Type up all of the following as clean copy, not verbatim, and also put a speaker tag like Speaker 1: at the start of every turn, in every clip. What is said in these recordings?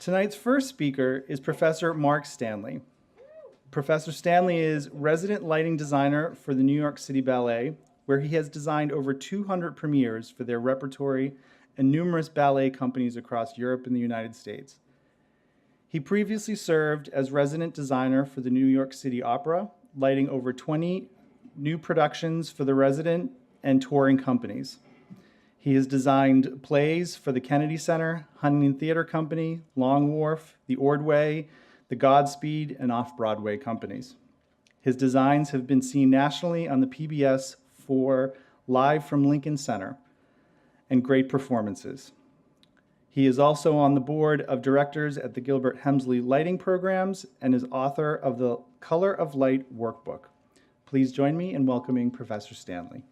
Speaker 1: Tonight's first speaker is Professor Mark Stanley. Professor Stanley is resident lighting designer for the New York City Ballet, where he has designed over 200 premieres for their repertory and numerous ballet companies across Europe and the United States. He previously served as resident designer for the New York City Opera, lighting over 20 new productions for the resident and touring companies. He has designed plays for the Kennedy Center, Huntington Theater Company, Long Wharf, the Ordway, the Godspeed, and Off-Broadway companies. His designs have been seen nationally on the PBS for Live from Lincoln Center and great performances. He is also on the board of directors at the Gilbert Hemsley Lighting Programs and is author of the Color of Light Workbook. Please join me in welcoming Professor Stanley.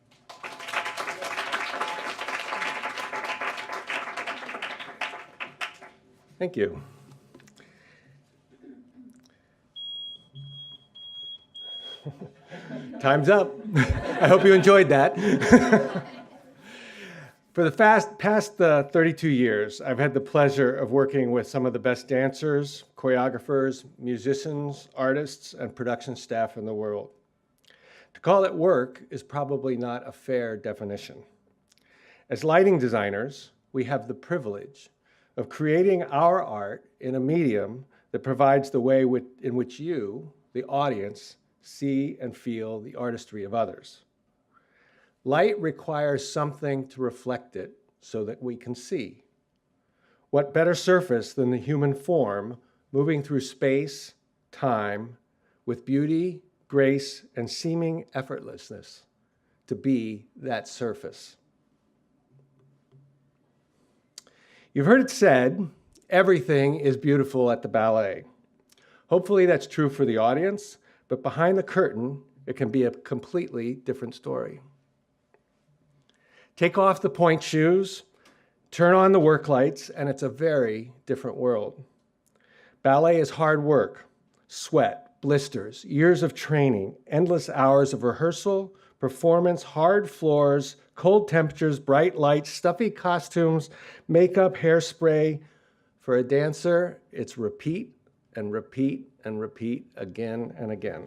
Speaker 2: Thank you. Time's up. I hope you enjoyed that. For the past 32 years, I've had the pleasure of working with some of the best dancers, choreographers, musicians, artists, and production staff in the world. To call it work is probably not a fair definition. As lighting designers, we have the privilege of creating our art in a medium that provides the way in which you, the audience, see and feel the artistry of others. Light requires something to reflect it so that we can see. What better surface than the human form moving through space, time, with beauty, grace, and seeming effortlessness to be that surface. You've heard it said, everything is beautiful at the ballet. Hopefully that's true for the audience, but behind the curtain, it can be a completely different story. Take off the pointe shoes, turn on the work lights, and it's a very different world. Ballet is hard work, sweat, blisters, years of training, endless hours of rehearsal, performance, hard floors, cold temperatures, bright lights, stuffy costumes, makeup, hairspray. For a dancer, it's repeat and repeat and repeat again and again.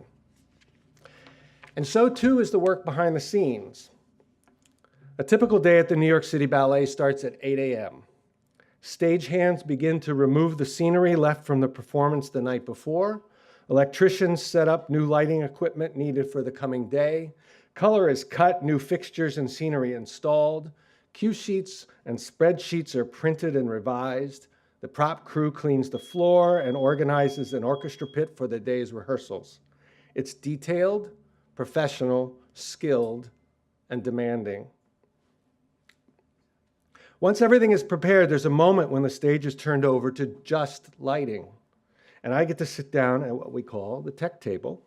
Speaker 2: And so too is the work behind the scenes. A typical day at the New York City Ballet starts at 8 a.m. Stagehands begin to remove the scenery left from the performance the night before. Electricians set up new lighting equipment needed for the coming day. Color is cut, new fixtures and scenery installed. Cue sheets and spreadsheets are printed and revised. The prop crew cleans the floor and organizes an orchestra pit for the day's rehearsals. It's detailed, professional, skilled, and demanding. Once everything is prepared, there's a moment when the stage is turned over to just lighting. And I get to sit down at what we call the tech table,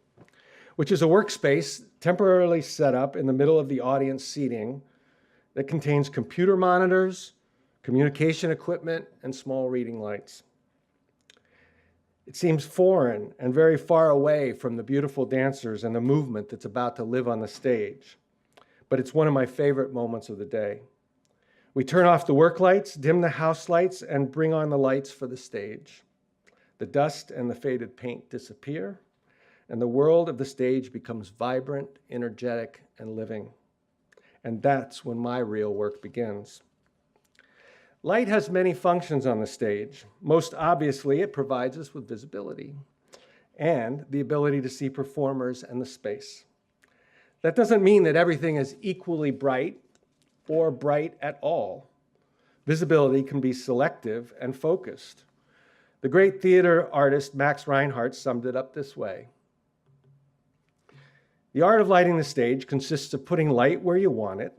Speaker 2: which is a workspace temporarily set up in the middle of the audience seating that contains computer monitors, communication equipment, and small reading lights. It seems foreign and very far away from the beautiful dancers and the movement that's about to live on the stage, but it's one of my favorite moments of the day. We turn off the work lights, dim the house lights, and bring on the lights for the stage. The dust and the faded paint disappear, and the world of the stage becomes vibrant, energetic, and living. And that's when my real work begins. Light has many functions on the stage. Most obviously, it provides us with visibility and the ability to see performers and the space. That doesn't mean that everything is equally bright or bright at all. Visibility can be selective and focused. The great theater artist Max Reinhardt summed it up this way. The art of lighting the stage consists of putting light where you want it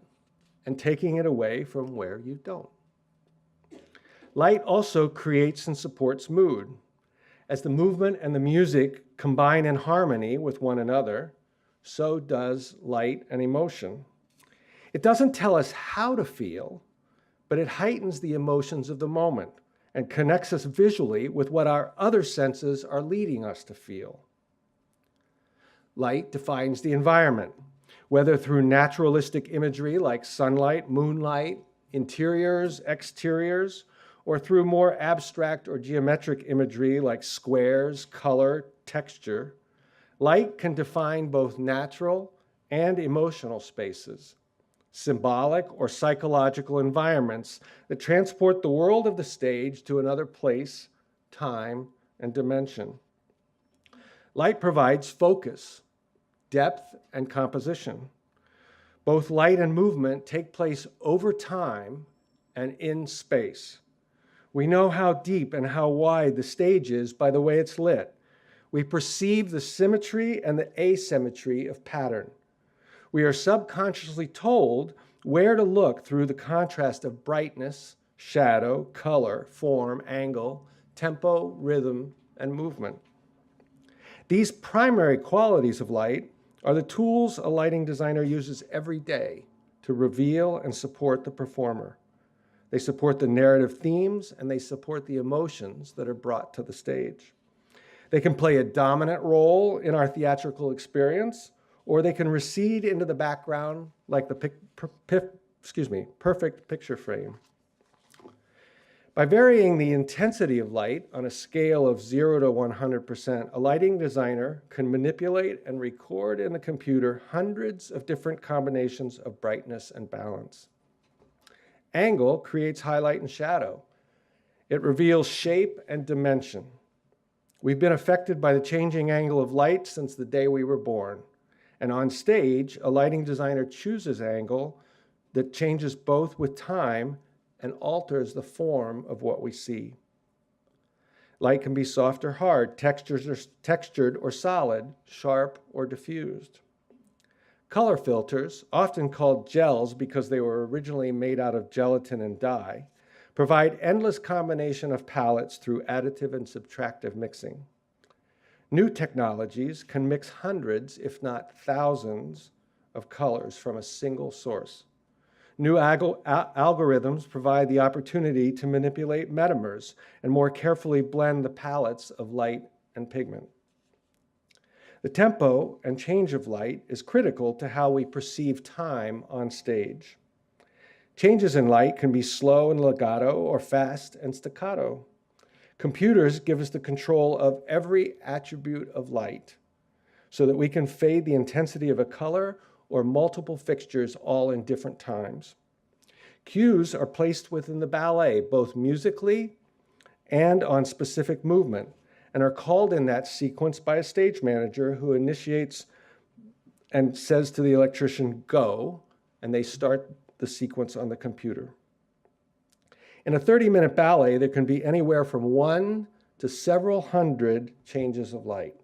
Speaker 2: and taking it away from where you don't. Light also creates and supports mood. As the movement and the music combine in harmony with one another, so does light and emotion. It doesn't tell us how to feel, but it heightens the emotions of the moment and connects us visually with what our other senses are leading us to feel. Light defines the environment, whether through naturalistic imagery like sunlight, moonlight, interiors, exteriors, or through more abstract or geometric imagery like squares, color, texture, light can define both natural and emotional spaces, symbolic or psychological environments that transport the world of the stage to another place, time, and dimension. Light provides focus, depth, and composition. Both light and movement take place over time and in space. We know how deep and how wide the stage is by the way it's lit. We perceive the symmetry and the asymmetry of pattern. We are subconsciously told where to look through the contrast of brightness, shadow, color, form, angle, tempo, rhythm, and movement. These primary qualities of light are the tools a lighting designer uses every day to reveal and support the performer. They support the narrative themes and they support the emotions that are brought to the stage. They can play a dominant role in our theatrical experience, or they can recede into the background like the perfect picture frame. By varying the intensity of light on a scale of 0 to 100%, a lighting designer can manipulate and record in the computer hundreds of different combinations of brightness and balance. Angle creates highlight and shadow. It reveals shape and dimension. We've been affected by the changing angle of light since the day we were born. And on stage, a lighting designer chooses angle that changes both with time and alters the form of what we see. Light can be soft or hard, textured or solid, sharp or diffused. Color filters, often called gels because they were originally made out of gelatin and dye, provide endless combination of palettes through additive and subtractive mixing. New technologies can mix hundreds, if not thousands, of colors from a single source. New algorithms provide the opportunity to manipulate metamers and more carefully blend the palettes of light and pigment. The tempo and change of light is critical to how we perceive time on stage. Changes in light can be slow and legato or fast and staccato. Computers give us the control of every attribute of light so that we can fade the intensity of a color or multiple fixtures all in different times. Cues are placed within the ballet, both musically and on specific movement, and are called in that sequence by a stage manager who initiates and says to the electrician, go, and they start the sequence on the computer. In a 30-minute ballet, there can be anywhere from 1 to several hundred changes of light.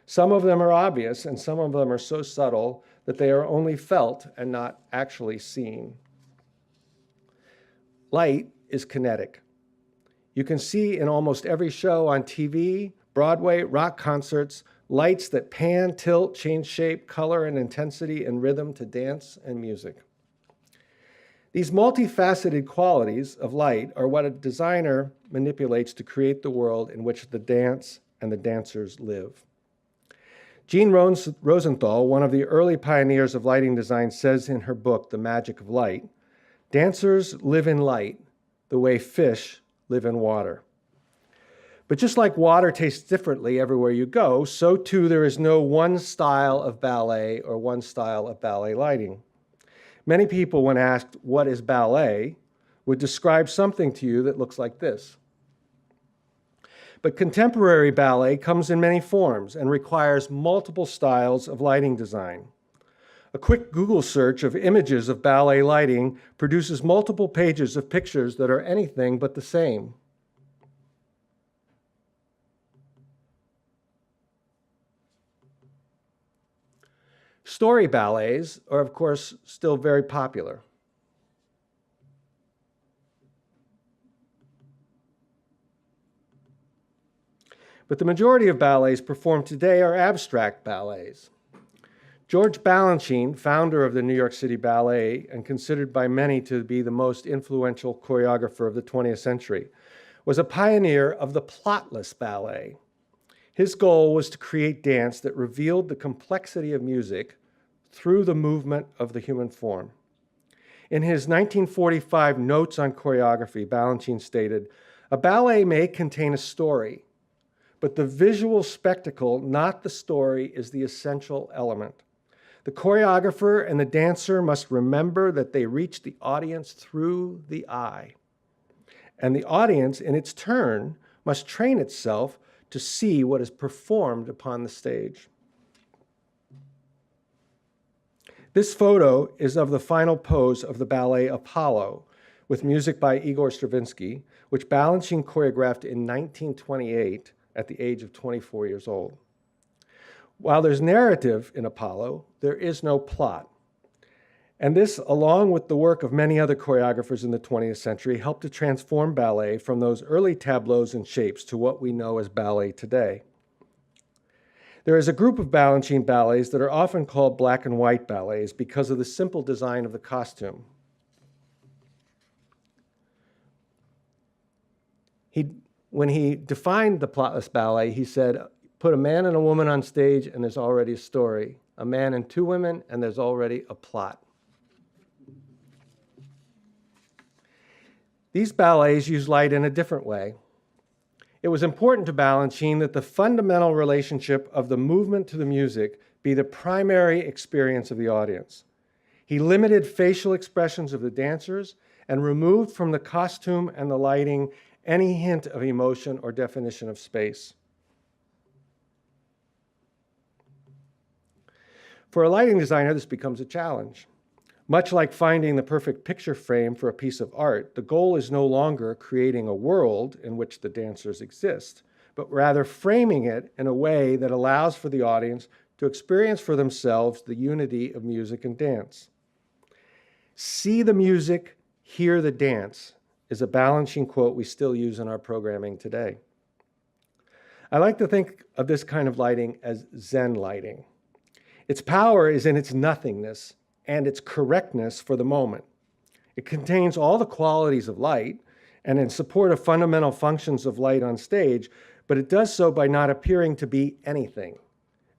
Speaker 2: Some of them are obvious, and some of them are so subtle that they are only felt and not actually seen. Light is kinetic. You can see in almost every show on TV, Broadway, rock concerts, lights that pan, tilt, change shape, color, and intensity and rhythm to dance and music. These multifaceted qualities of light are what a designer manipulates to create the world in which the dance and the dancers live. Jean Rosenthal, one of the early pioneers of lighting design, says in her book, The Magic of Light, dancers live in light the way fish live in water. But just like water tastes differently everywhere you go, so too there is no one style of ballet or one style of ballet lighting. Many people, when asked, what is ballet, would describe something to you that looks like this. But contemporary ballet comes in many forms and requires multiple styles of lighting design. A quick Google search of images of ballet lighting produces multiple pages of pictures that are anything but the same. Story ballets are, of course, still very popular. But the majority of ballets performed today are abstract ballets. George Balanchine, founder of the New York City Ballet and considered by many to be the most influential choreographer of the 20th century, was a pioneer of the plotless ballet. His goal was to create dance that revealed the complexity of music through the movement of the human form. In his 1945 Notes on Choreography, Balanchine stated, "A ballet may contain a story, but the visual spectacle, not the story, is the essential element. The choreographer and the dancer must remember that they reach the audience through the eye. And the audience, in its turn, must train itself to see what is performed upon the stage." This photo is of the final pose of the ballet Apollo, with music by Igor Stravinsky, which Balanchine choreographed in 1928 at the age of 24 years old. While there's narrative in Apollo, there is no plot. And this, along with the work of many other choreographers in the 20th century, helped to transform ballet from those early tableaus and shapes to what we know as ballet today. There is a group of Balanchine ballets that are often called black and white ballets because of the simple design of the costume. When he defined the plotless ballet, he said, "Put a man and a woman on stage and there's already a story. A man and two women and there's already a plot." These ballets use light in a different way. It was important to Balanchine that the fundamental relationship of the movement to the music be the primary experience of the audience. He limited facial expressions of the dancers and removed from the costume and the lighting any hint of emotion or definition of space. For a lighting designer, this becomes a challenge. Much like finding the perfect picture frame for a piece of art, the goal is no longer creating a world in which the dancers exist, but rather framing it in a way that allows for the audience to experience for themselves the unity of music and dance. "See the music, hear the dance" is a Balanchine quote we still use in our programming today. I like to think of this kind of lighting as Zen lighting. Its power is in its nothingness and its correctness for the moment. It contains all the qualities of light and in support of fundamental functions of light on stage, but it does so by not appearing to be anything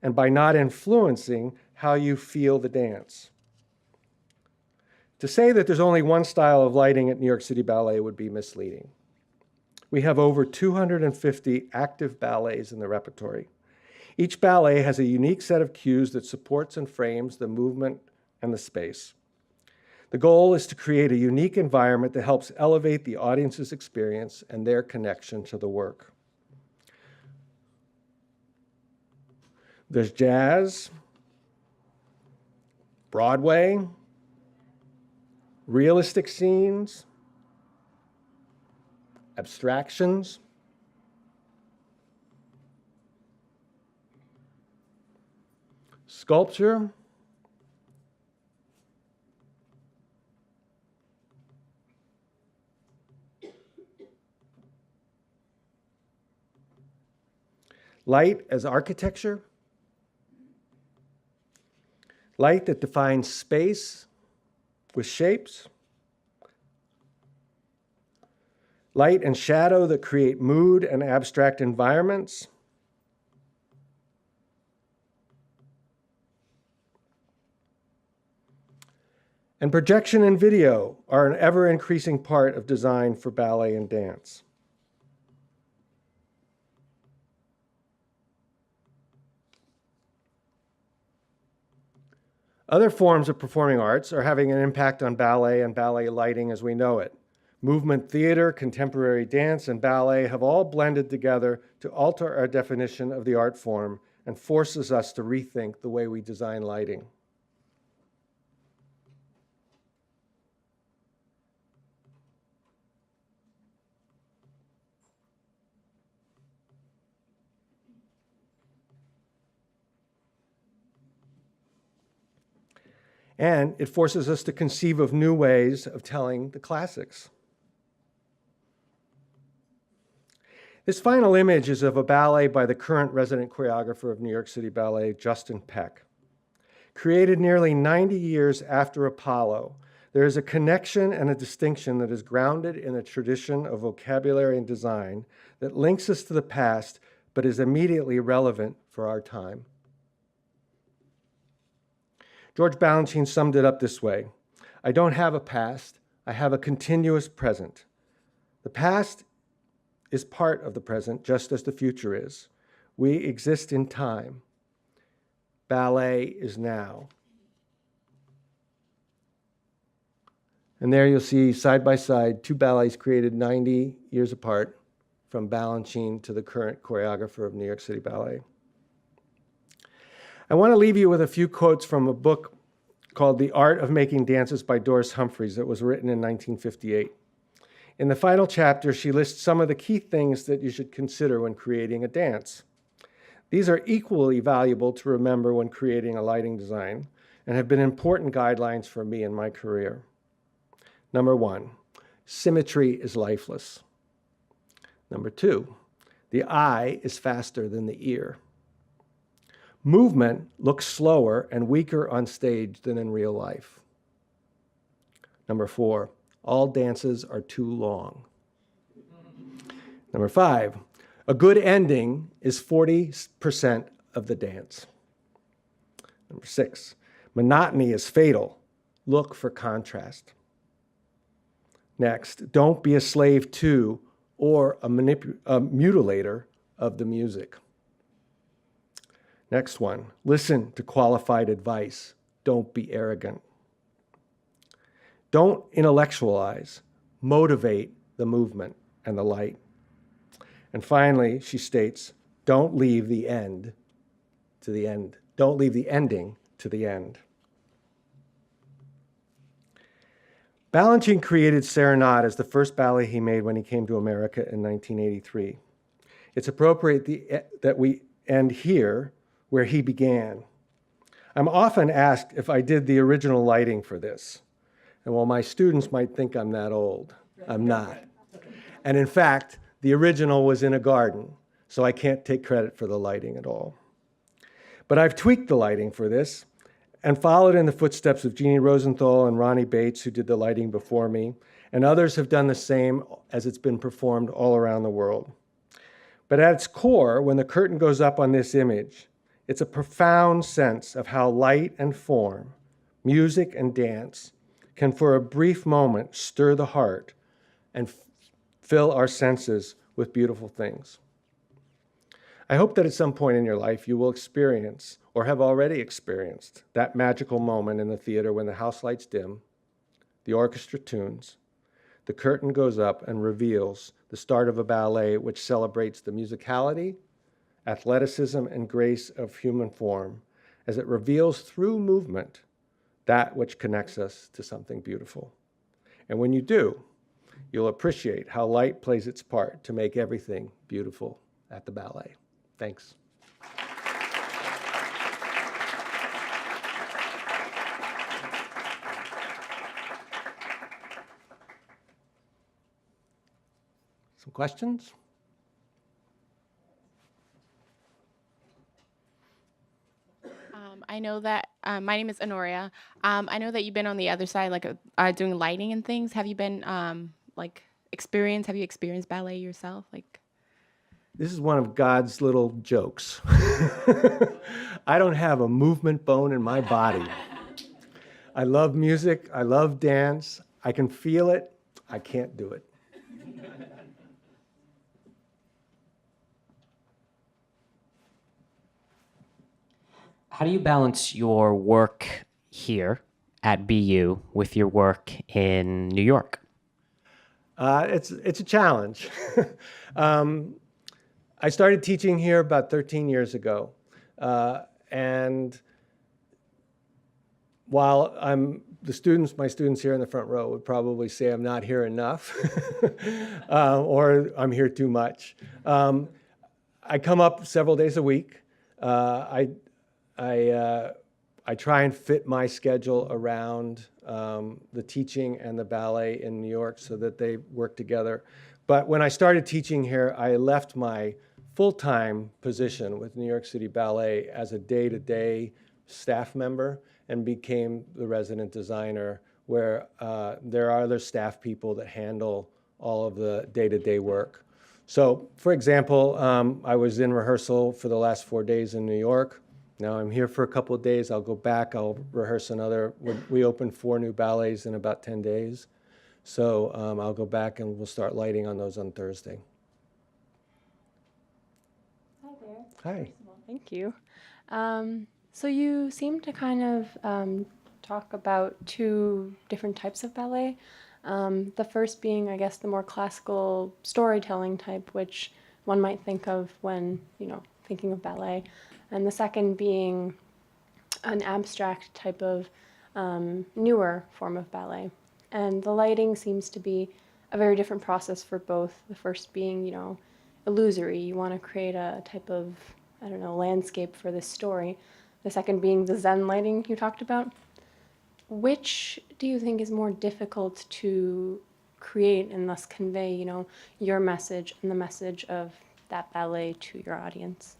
Speaker 2: and by not influencing how you feel the dance. To say that there's only one style of lighting at New York City Ballet would be misleading. We have over 250 active ballets in the repertory. Each ballet has a unique set of cues that supports and frames the movement and the space. The goal is to create a unique environment that helps elevate the audience's experience and their connection to the work. There's jazz, Broadway, realistic scenes, abstractions, sculpture, light as architecture, light that defines space with shapes, light and shadow that create mood and abstract environments, and projection and video are an ever-increasing part of design for ballet and dance. Other forms of performing arts are having an impact on ballet and ballet lighting as we know it. Movement theater, contemporary dance, and ballet have all blended together to alter our definition of the art form and forces us to rethink the way we design lighting. And it forces us to conceive of new ways of telling the classics. This final image is of a ballet by the current resident choreographer of New York City Ballet, Justin Peck. Created nearly 90 years after Apollo, there is a connection and a distinction that is grounded in a tradition of vocabulary and design that links us to the past, but is immediately relevant for our time. George Balanchine summed it up this way: I don't have a past. I have a continuous present. The past is part of the present, just as the future is. We exist in time. Ballet is now. And there you'll see, side by side, two ballets created 90 years apart, from Balanchine to the current choreographer of New York City Ballet. I want to leave you with a few quotes from a book called The Art of Making Dances by Doris Humphreys that was written in 1958. In the final chapter, she lists some of the key things that you should consider when creating a dance. These are equally valuable to remember when creating a lighting design and have been important guidelines for me in my career. Number 1, symmetry is lifeless. Number 2, the eye is faster than the ear. Movement looks slower and weaker on stage than in real life. Number 4, all dances are too long. Number 5, a good ending is 40% of the dance. Number 6, monotony is fatal. Look for contrast. Next, don't be a slave to or a mutilator of the music. Next one, listen to qualified advice. Don't be arrogant. Don't intellectualize, motivate the movement and the light. And finally, she states, don't leave the end to the end. Don't leave the ending to the end. Balanchine created Serenade as the first ballet he made when he came to America in 1983. It's appropriate that we end here where he began. I'm often asked if I did the original lighting for this. And while my students might think I'm that old, I'm not. And in fact, the original was in a garden, so I can't take credit for the lighting at all. But I've tweaked the lighting for this and followed in the footsteps of Jeannie Rosenthal and Ronnie Bates, who did the lighting before me, and others have done the same as it's been performed all around the world. But at its core, when the curtain goes up on this image, it's a profound sense of how light and form, music and dance, can for a brief moment stir the heart and fill our senses with beautiful things. I hope that at some point in your life you will experience, or have already experienced, that magical moment in the theater when the house lights dim, the orchestra tunes, the curtain goes up and reveals the start of a ballet which celebrates the musicality, athleticism, and grace of human form as it reveals through movement that which connects us to something beautiful. And when you do, you'll appreciate how light plays its part to make everything beautiful at the ballet. Thanks. Some questions?
Speaker 3: I know that my name is Honoria. I know that you've been on the other side, like doing lighting and things. Have you been Have you experienced ballet yourself?
Speaker 2: This is one of God's little jokes. I don't have a movement bone in my body. I love music. I love dance. I can feel it. I can't do it.
Speaker 4: How do you balance your work here at BU with your work in New York?
Speaker 2: It's a challenge. I started teaching here about 13 years ago. And while my students here in the front row would probably say I'm not here enough or I'm here too much. I come up several days a week. I try and fit my schedule around the teaching and the ballet in New York so that they work together. But when I started teaching here, I left my full-time position with New York City Ballet as a day-to-day staff member and became the resident designer, where there are other staff people that handle all of the day-to-day work. So, for example, I was in rehearsal for the last 4 days in New York. Now I'm here for a couple of days. I'll go back. I'll rehearse another. We opened 4 new ballets in about 10 days. So I'll go back and we'll start lighting on those on Thursday.
Speaker 5: Hi there.
Speaker 2: Hi.
Speaker 5: Well, thank you. So you seem to kind of talk about 2 different types of ballet. The first being, I guess, the more classical storytelling type, which one might think of when, thinking of ballet. And the second being an abstract type of newer form of ballet. And the lighting seems to be a very different process for both. The first being, illusory. You want to create a type of, landscape for this story. The second being the Zen lighting you talked about. Which do you think is more difficult to create and thus convey, your message and the message of that ballet to your audience?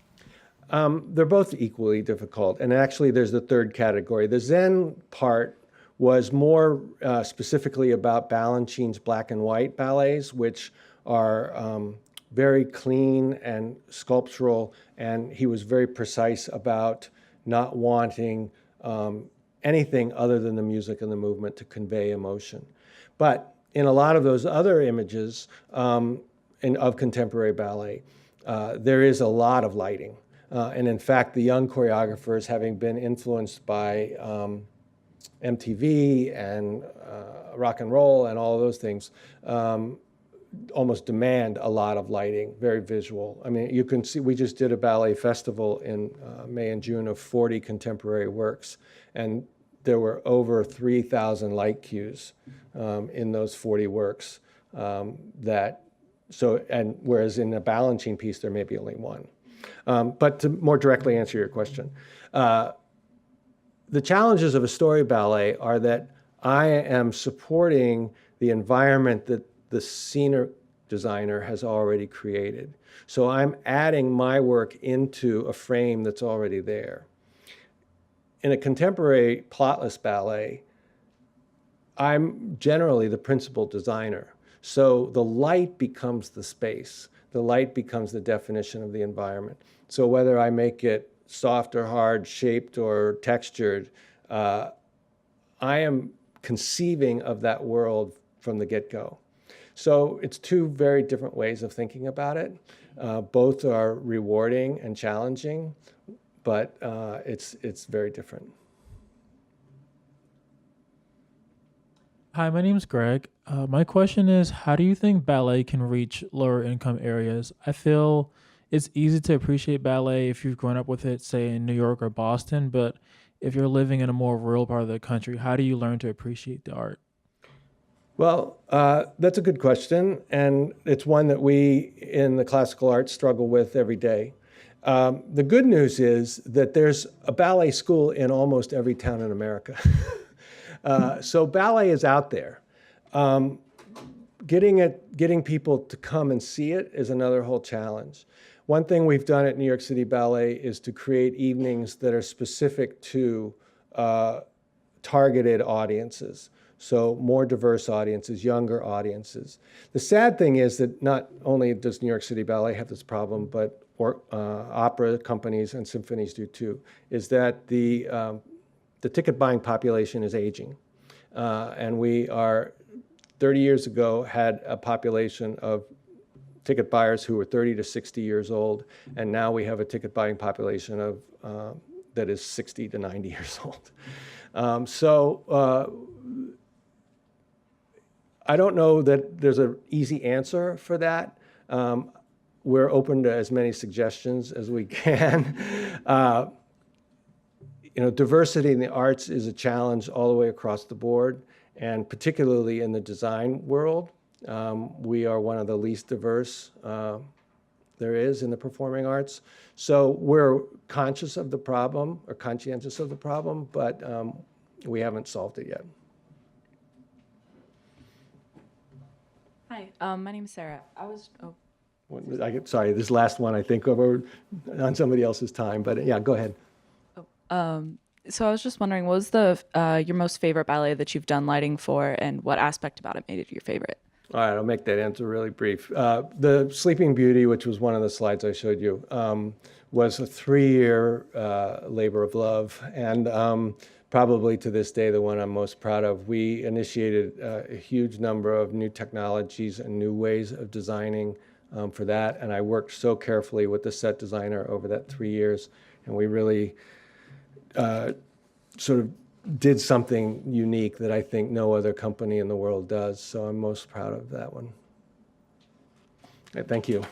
Speaker 2: They're both equally difficult. And actually, there's the third category. The Zen part was more specifically about Balanchine's black and white ballets, which are very clean and sculptural. And he was very precise about not wanting anything other than the music and the movement to convey emotion. But in a lot of those other images of contemporary ballet, there is a lot of lighting. And in fact, the young choreographers, having been influenced by MTV and rock and roll and all of those things, almost demand a lot of lighting, very visual. I mean, you can see, we just did a ballet festival in May and June of 40 contemporary works, and there were over 3,000 light cues in those 40 works. Whereas in the Balanchine piece, there may be only one. But to more directly answer your question, the challenges of a story ballet are that I am supporting the environment that the scenic designer has already created. So I'm adding my work into a frame that's already there. In a contemporary plotless ballet, I'm generally the principal designer. So the light becomes the space. The light becomes the definition of the environment. So whether I make it soft or hard, shaped or textured, I am conceiving of that world from the get-go. So it's 2 very different ways of thinking about it. Both are rewarding and challenging, but it's very different.
Speaker 6: Hi, my name's Greg. My question is, how do you think ballet can reach lower income areas? I feel it's easy to appreciate ballet if you've grown up with it, say in New York or Boston, but if you're living in a more rural part of the country, how do you learn to appreciate the art?
Speaker 2: Well, that's a good question, and it's one that we in the classical arts struggle with every day. The good news is that there's a ballet school in almost every town in America. So ballet is out there. Getting people to come and see it is another whole challenge. One thing we've done at New York City Ballet is to create evenings that are specific to targeted audiences. So more diverse audiences, younger audiences. The sad thing is that not only does New York City Ballet have this problem, but opera companies and symphonies do too, is that the ticket buying population is aging. And we are, 30 years ago, had a population of ticket buyers who were 30 to 60 years old, and now we have a ticket buying population of that is 60 to 90 years old. I don't know that there's an easy answer for that. We're open to as many suggestions as we can. Diversity in the arts is a challenge all the way across the board, and particularly in the design world. We are one of the least diverse there is in the performing arts. So we're conscious of the problem, or conscientious of the problem, but we haven't solved it yet.
Speaker 7: Hi, my name is Sarah.
Speaker 2: Sorry, this last one I think over on somebody else's time, but yeah, go ahead.
Speaker 7: So I was just wondering, what was your most favorite ballet that you've done lighting for, and what aspect about it made it your favorite?
Speaker 2: All right, I'll make that answer really brief. The Sleeping Beauty, which was one of the slides I showed you, was a 3-year labor of love, and probably to this day the one I'm most proud of. We initiated a huge number of new technologies and new ways of designing for that, and I worked so carefully with the set designer over that 3 years, and we really sort of did something unique that I think no other company in the world does, so I'm most proud of that one. Thank you.